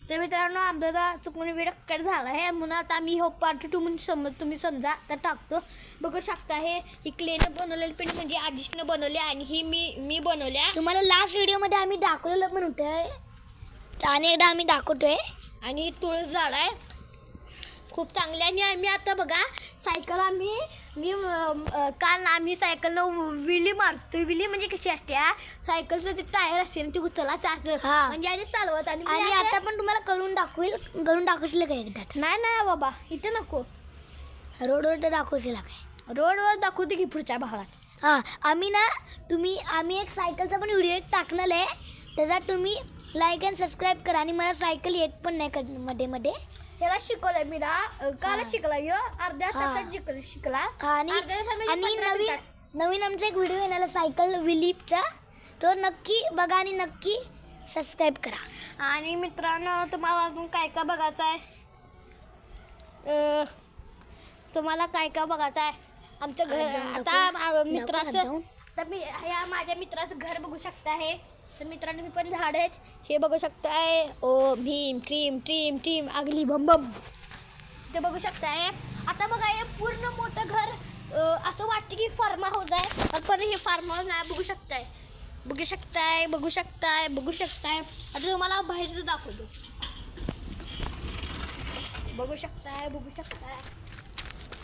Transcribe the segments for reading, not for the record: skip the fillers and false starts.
तर मित्रांनो आमचा चुकून व्हिडिओ कट झाला आहे म्हणून आता मी हो पार्ट 2 म्हणून तुम्ही समजा तर टाकतो. बघू शकता हे ही क्लेनं बनवलेली पेंट म्हणजे आदिशनं बनवली आणि ही मी बनवल्या. तुम्हाला लास्ट व्हिडिओमध्ये आम्ही दाखवलेलं पण होतं आणि एकदा आम्ही दाखवतोय. आणि तुळस झाड आहे खूप चांगले. आणि आम्ही आता बघा सायकल काल आम्ही सायकलनं विली मारतो. विली म्हणजे कशी असते सायकलचं ते टायर असते ना ती उचलायचं असं म्हणजे आधी चालवत. आणि आता पण तुम्हाला करून दाखवशील काय एकदा? नाही बाबा इथं नको, रोडवर तर दाखवशील काय? रोडवर दाखवते की पुढच्या भागात. आम्ही एक सायकलचा पण व्हिडिओ टाकणार आहे, त्याचा तुम्ही लाईक अँड सबस्क्राईब करा. आणि मला सायकल येत पण नाही मध्ये याला शिकवलंय मी ना काल शिकला अर्ध्या तासात शिकला. आणि नवीन आमचा एक व्हिडिओ येणार सायकल विलीपचा, तो नक्की बघा आणि नक्की सबस्क्राईब करा. आणि मित्रांनो तुम्हाला अजून काय काय बघायचं आहे, तुम्हाला काय काय बघायचं आहे आमचं घर. आता मित्राचं आता माझ्या मित्राचं घर बघू शकता आहे. तर मित्रांनो मी पण झाड आहेत हे बघू शकताय. ओ भीम क्रीम ट्रीम ट्रीम आगली बम बम ते बघू शकताय. आता बघा हे पूर्ण मोठं घर असं वाटतं की फार्म हाऊस आहे पण हे फार्म हाऊस नाही. बघू शकताय आता तुम्हाला बाहेरचं दाखवतो. बघू शकताय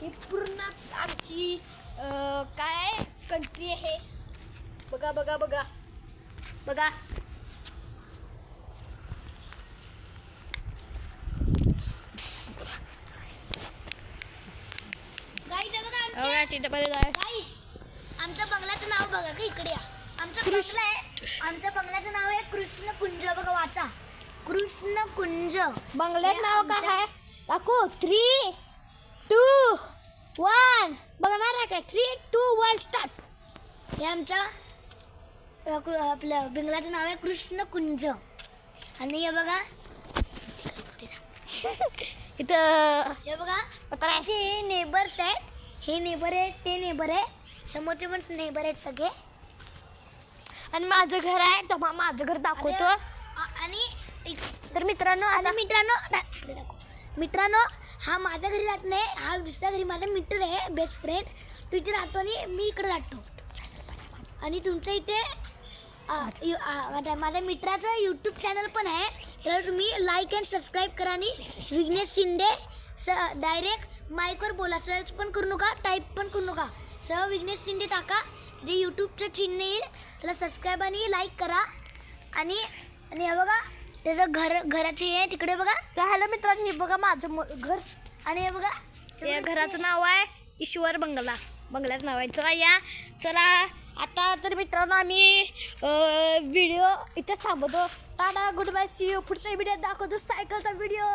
ही पूर्ण आमची काय कंट्री आहे. बघा आमच्या बंगल्याचं नाव बघा का इकडे या. आमच्या बंगल्याचं नाव आहे कृष्ण कुंज. बघा वाचा कृष्ण कुंज. बंगल्याचं नाव काय आहे दाखवू. 3, 2, 1 बघणार आहे काय. 3, 2, 1 स्टार्ट. हे आमच्या आपलं बंगल्याचं नाव आहे कृष्ण कुंज. आणि हे बघा इथं हे बघा हे नेबर्स आहेत. हे नेबर आहे ते नेबर आहे समोरचे पण नेबर आहेत सगळे. आणि माझं घर आहे तर माझं घर दाखवतो. आणि तर मित्रांनो मित्रांनो हा माझ्या घरी राहत नाही, हा दुसऱ्या घरी माझा मित्र आहे बेस्ट फ्रेंड. तू इथे राहतो आणि मी इकडे राहतो. आणि तुमच्या इथे माझ्या मित्राचं यूट्यूब चॅनल पण आहे, तर तुम्ही लाईक अँड सबस्क्राईब करा. आणि विघ्नेश शिंदे डायरेक्ट माईकवर बोला, सर्च पण करू नका, टाईप पण करू नका, सरळ विघ्नेश शिंदे टाका. जे यूट्यूबचं चिन्ह येईल त्याला सबस्क्राईब आणि लाईक करा. आणि हे बघा त्याचं घराचे हे तिकडे बघा. हॅलो मित्रांनो हे बघा माझं घर. आणि हे बघा या घराचं नाव आहे ईश्वर बंगल्याचं नाव आहे. चला आता तर मित्रांनो आम्ही व्हिडिओ इथं थांबवतो. Tata goodbye see you. पुढच्या व्हिडिओत दाखवतो सायकलचा व्हिडिओ.